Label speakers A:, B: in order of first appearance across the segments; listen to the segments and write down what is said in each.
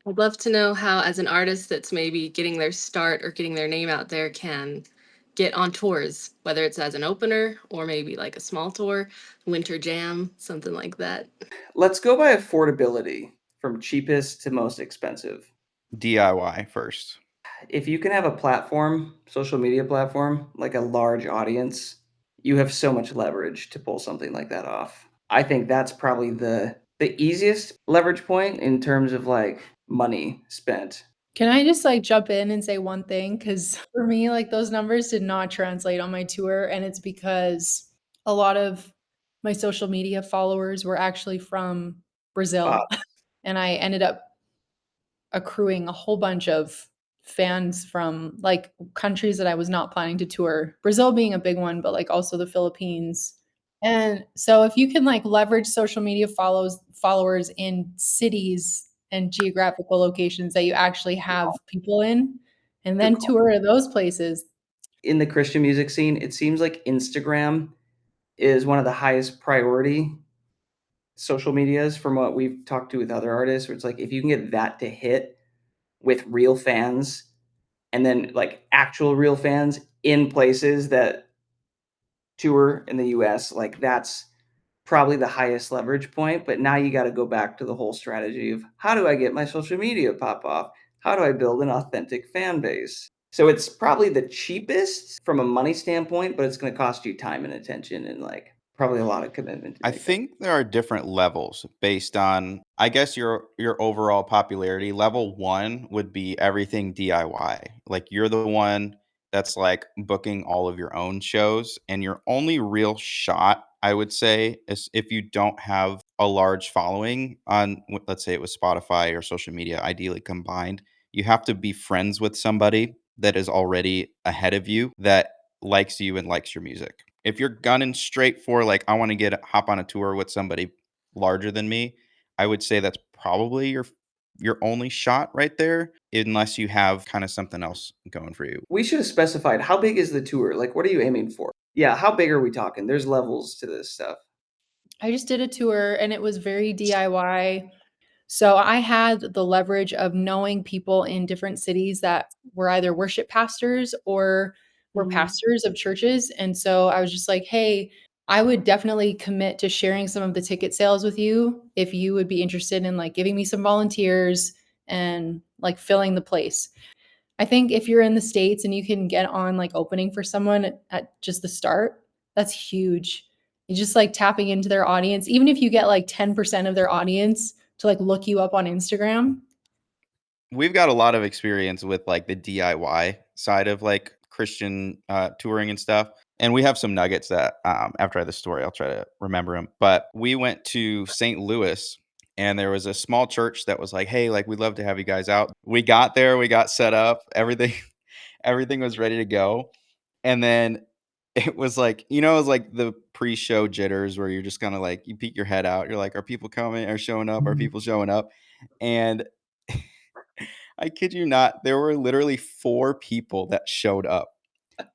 A: I'd love to know how, as an artist that's maybe getting their start or getting their name out there, can get on tours, whether it's as an opener or maybe like a small tour, winter jam, something like that.
B: Let's go by affordability from cheapest to most expensive.
C: DIY first.
B: If you can have a platform, social media platform, like a large audience, you have so much leverage to pull something like that off. I think that's probably the easiest leverage point in terms of like money spent.
D: Can I just like jump in and say one thing? Because for me, like those numbers did not translate on my tour. And it's because a lot of my social media followers were actually from Brazil. And I ended up accruing a whole bunch of fans from like countries that I was not planning to tour. Brazil being a big one, but like also the Philippines. And so if you can like leverage social media followers in cities and geographical locations that you actually have people in and
B: Good
D: then
B: call.
D: tour those places.
B: In the Christian music scene, it seems like Instagram is one of the highest priority social medias from what we've talked to with other artists, where it's like if you can get that to hit with real fans and then like actual real fans in places that tour in the US, like that's probably the highest leverage point. But now you got to go back to the whole strategy of how do I get my social media pop off? How do I build an authentic fan base? So it's probably the cheapest from a money standpoint, but it's going to cost you time and attention and like probably a lot of commitment to
C: I
B: make that.
C: think there are different levels based on, I guess, your overall popularity. Level one would be everything DIY. Like you're the one that's like booking all of your own shows, and your only real shot, I would say, is if you don't have a large following on, let's say it was Spotify or social media, ideally combined. You have to be friends with somebody that is already ahead of you that likes you and likes your music. If you're gunning straight for like I want to get hop on a tour with somebody larger than me, I would say that's probably your only shot right there, unless you have kind of something else going for you.
B: We should have specified how big is the tour? Like, what are you aiming for? Yeah, how big are we talking? There's levels to this stuff.
D: I just did a tour and it was very DIY. So I had the leverage of knowing people in different cities that were either worship pastors or were
A: Mhm.
D: pastors of churches. And so I was just like, hey, I would definitely commit to sharing some of the ticket sales with you if you would be interested in like giving me some volunteers and like filling the place. I think if you're in the States and you can get on like opening for someone at just the start, that's huge. You're just like tapping into their audience. Even if you get like 10% of their audience to like look you up on Instagram.
C: We've got a lot of experience with like the DIY side of like Christian touring and stuff. And we have some nuggets that after I have the story, I'll try to remember them. But we went to St. Louis and there was a small church that was like, hey, like we'd love to have you guys out. We got there, we got set up, everything, everything was ready to go. And then it was like, it was like the pre-show jitters where you're just kind of like, you peek your head out. You're like, are people coming? Are showing up? Are people showing up? And I kid you not, there were literally 4 people that showed up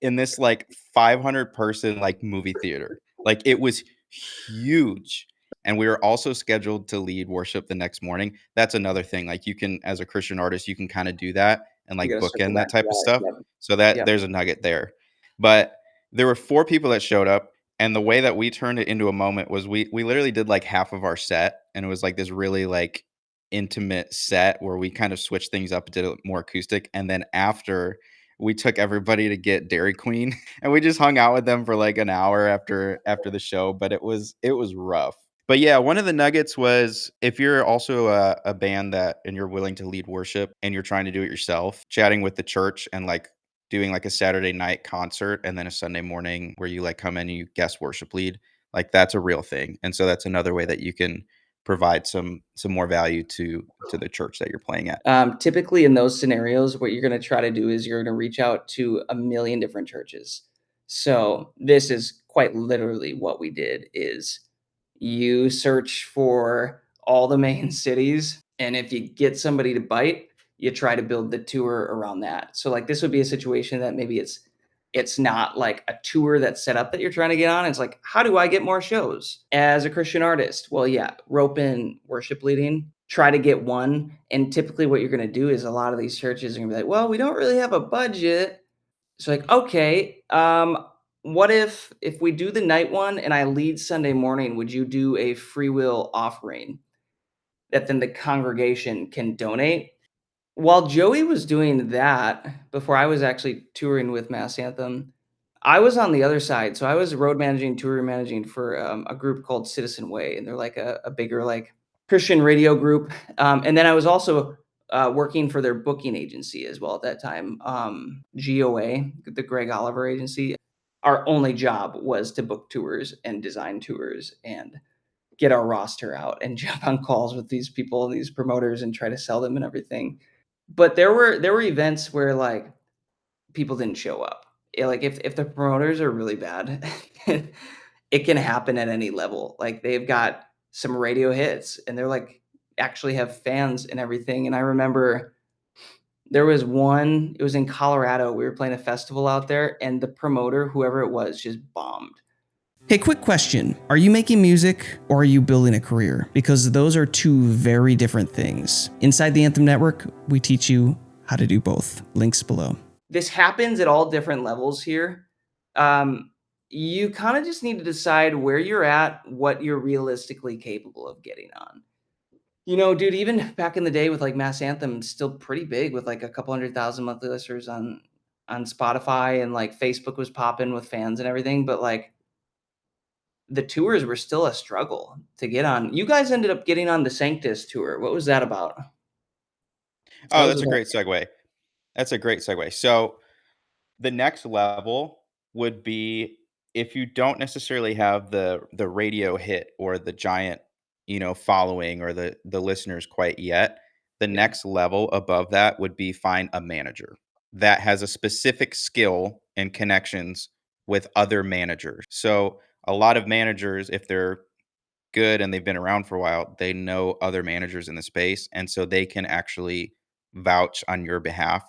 C: in this, like, 500 person, like, movie theater. Like, it was huge, and we were also scheduled to lead worship the next morning. That's another thing, like, you can as a Christian artist, you can kinda do that and,
B: You
C: like,
B: got to circle
C: bookend
B: back
C: that
B: to
C: type of
B: that.
C: stuff.
B: Yep.
C: So that
B: Yep.
C: there's a nugget there. But there were 4 people that showed up, and the way that we turned it into a moment was we literally did, like, half of our set, and it was, like, this really, like, intimate set where we kind of switched things up, did it more acoustic, and then after, we took everybody to get Dairy Queen, and we just hung out with them for, like, an hour after the show, but it was rough. But, yeah, one of the nuggets was if you're also a band that and you're willing to lead worship and you're trying to do it yourself, chatting with the church and, like, doing, like, a Saturday night concert and then a Sunday morning where you, like, come in and you guest worship lead, like, that's a real thing, and so that's another way that you can provide some more value to the church that you're playing at.
B: Typically, in those scenarios, what you're going to try to do is you're going to reach out to a million different churches. So this is quite literally what we did: is you search for all the main cities, and if you get somebody to bite, you try to build the tour around that. So like this would be a situation that maybe it's not like a tour that's set up that you're trying to get on. It's like, how do I get more shows as a Christian artist? Well, yeah, rope in worship leading try to get one. And typically what you're going to do is a lot of these churches are going to be like, well, we don't really have a budget. It's like, okay, what if we do the night one and I lead Sunday morning, would you do a free will offering that then the congregation can donate? While Joey was doing that, before I was actually touring with Mass Anthem, I was on the other side. So I was road managing, tour managing for a group called Citizen Way, and they're like a bigger like Christian radio group. And then I was also working for their booking agency as well at that time, GOA, the Greg Oliver agency. Our only job was to book tours and design tours and get our roster out and jump on calls with these people and these promoters and try to sell them and everything. But there were events where like people didn't show up. Yeah, like if the promoters are really bad, it can happen at any level. Like they've got some radio hits and they're like actually have fans and everything. And I remember there was one, it was in Colorado. We were playing a festival out there and the promoter, whoever it was, just bombed.
E: Hey, quick question. Are you making music or are you building a career? Because those are two very different things. Inside the Anthem Network, we teach you how to do both. Links below.
B: This happens at all different levels here. You kind of just need to decide where you're at, what you're realistically capable of getting on. You know, dude, even back in the day with like Mass Anthem, it's still pretty big with like a couple 100,000 monthly listeners on Spotify, and like Facebook was popping with fans and everything. But like the tours were still a struggle to get on. You guys ended up getting on the Sanctus tour. What was that about?
C: Oh, that's a great segue. That's a great segue. So the next level would be if you don't necessarily have the radio hit or the giant, following or the listeners quite yet. The next level above that would be find a manager that has a specific skill and connections with other managers. So a lot of managers, if they're good and they've been around for a while, they know other managers in the space. And so they can actually vouch on your behalf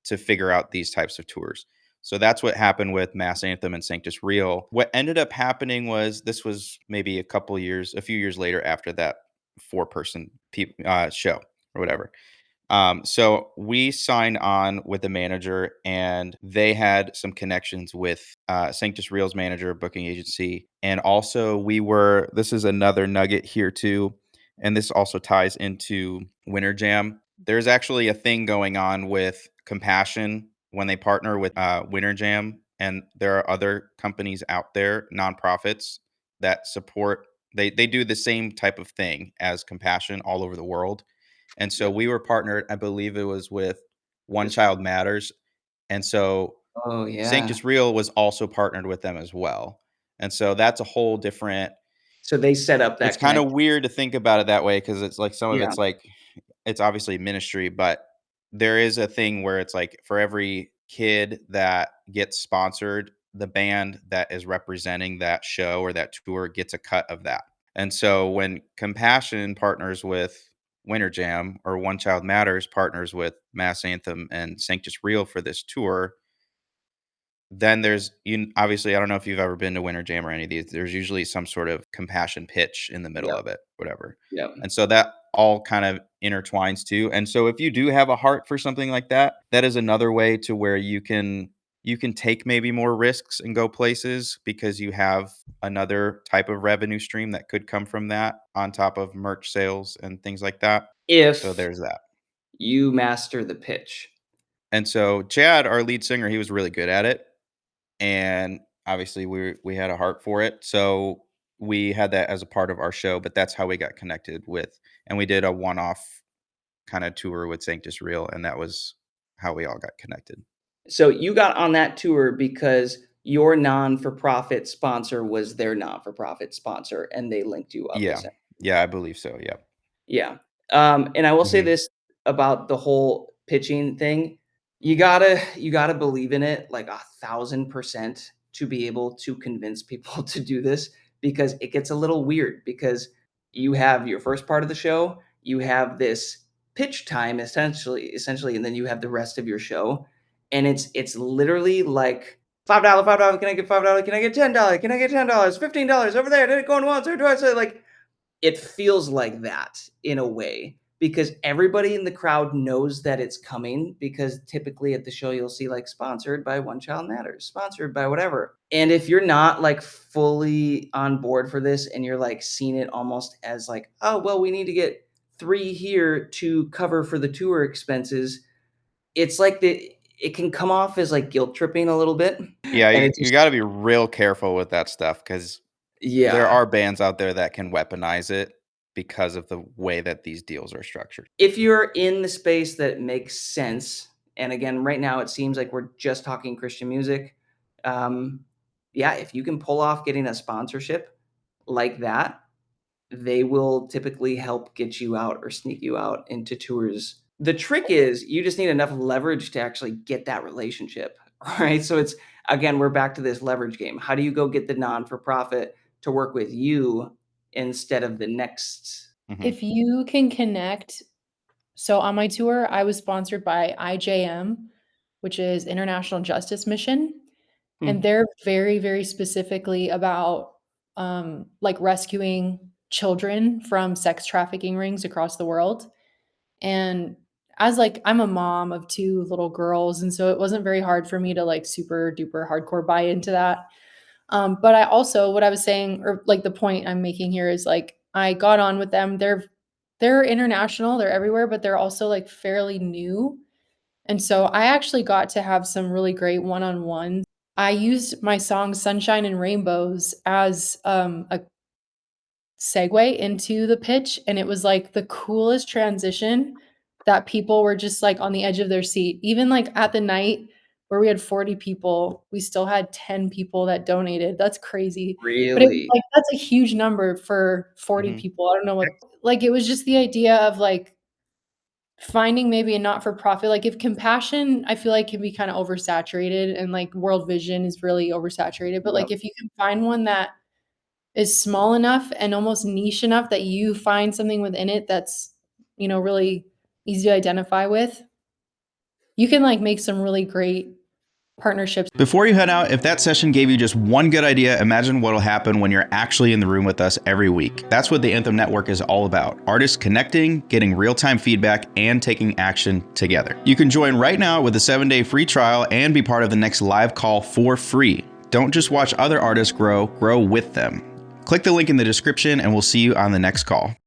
C: to figure out these types of tours. So that's what happened with Mass Anthem and Sanctus Real. What ended up happening was this was maybe a few years later after that 4-person show or whatever. So we signed on with a manager and they had some connections with Sanctus Real's manager, booking agency. And also this is another nugget here too. And this also ties into Winter Jam. There's actually a thing going on with Compassion when they partner with Winter Jam. And there are other companies out there, nonprofits that support, they do the same type of thing as Compassion all over the world. And so we were partnered, I believe it was with One Child Matters. And so Sanctus Real was also partnered with them as well. And so that's a whole different.
B: So they set up that.
C: It's kind of weird to think about it that way because it's like some of it's like, it's obviously ministry, but there is a thing where it's like for every kid that gets sponsored, the band that is representing that show or that tour gets a cut of that. And so when Compassion partners with Winter Jam or One Child Matters partners with Mass Anthem and Sanctus Real for this tour, then there's obviously, I don't know if you've ever been to Winter Jam or any of these, there's usually some sort of Compassion pitch in the middle of it, whatever.
B: Yeah.
C: And so that all kind of intertwines too. And so if you do have a heart for something like that, that is another way to where you can take maybe more risks and go places because you have another type of revenue stream that could come from that on top of merch sales and things like that. So there's that.
B: You master the pitch.
C: And so Chad, our lead singer, he was really good at it. And obviously we had a heart for it. So we had that as a part of our show, but that's how we got connected with, and we did a one-off kind of tour with Sanctus Real. And that was how we all got connected.
B: So you got on that tour because your non-for-profit sponsor was their non-for-profit sponsor and they linked you up.
C: Yeah, I believe so. Yeah.
B: Yeah. And I will say this about the whole pitching thing. You gotta believe in it like 1,000% to be able to convince people to do this, because it gets a little weird because you have your first part of the show, you have this pitch time essentially, and then you have the rest of your show. And it's literally like $5, can I get $5? Can I get $10? Can I get $10? $15 over there? Did it go in once or twice? Like it feels like that in a way. because everybody in the crowd knows that it's coming, because typically at the show you'll see like sponsored by One Child Matters, sponsored by whatever. And if you're not like fully on board for this and you're like seeing it almost as like, oh, well, we need to get 3 here to cover for the tour expenses, it's like it can come off as like guilt tripping a little bit.
C: Yeah,
B: And
C: you got to be real careful with that stuff, because there are bands out there that can weaponize it because of the way that these deals are structured.
B: If you're in the space that makes sense, and again, right now it seems like we're just talking Christian music. Yeah, if you can pull off getting a sponsorship like that, they will typically help get you out or sneak you out into tours. The trick is you just need enough leverage to actually get that relationship, right? So it's, again, we're back to this leverage game. How do you go get the non-for-profit to work with you instead of the next?
D: If you can connect, so on my tour, I was sponsored by IJM, which is International Justice Mission. And they're very, very specifically about like rescuing children from sex trafficking rings across the world. And as like, I'm a mom of 2 little girls, and so it wasn't very hard for me to like super duper hardcore buy into that. But I also, what I was saying, or like the point I'm making here is like, I got on with them. They're international, they're everywhere, but they're also like fairly new. And so I actually got to have some really great one-on-ones. I used my song Sunshine and Rainbows as a segue into the pitch, and it was like the coolest transition that people were just like on the edge of their seat. Even like at the night where we had 40 people, we still had 10 people that donated. That's crazy. But it was
B: Really?
D: like, that's a huge number for 40 people. I don't know what, like, it was just the idea of like finding maybe a not-for-profit, like if compassion, I feel like can be kind of oversaturated, and like World Vision is really oversaturated. But like if you can find one that is small enough and almost niche enough that you find something within it that's, you know, really easy to identify with, you can like make some really great partnerships.
C: Before you head out, if that session gave you just one good idea, imagine what'll happen when you're actually in the room with us every week. That's what the Anthem Network is all about. Artists connecting, getting real-time feedback, and taking action together. You can join right now with a 7-day free trial and be part of the next live call for free. Don't just watch other artists grow with them. Click the link in the description and we'll see you on the next call.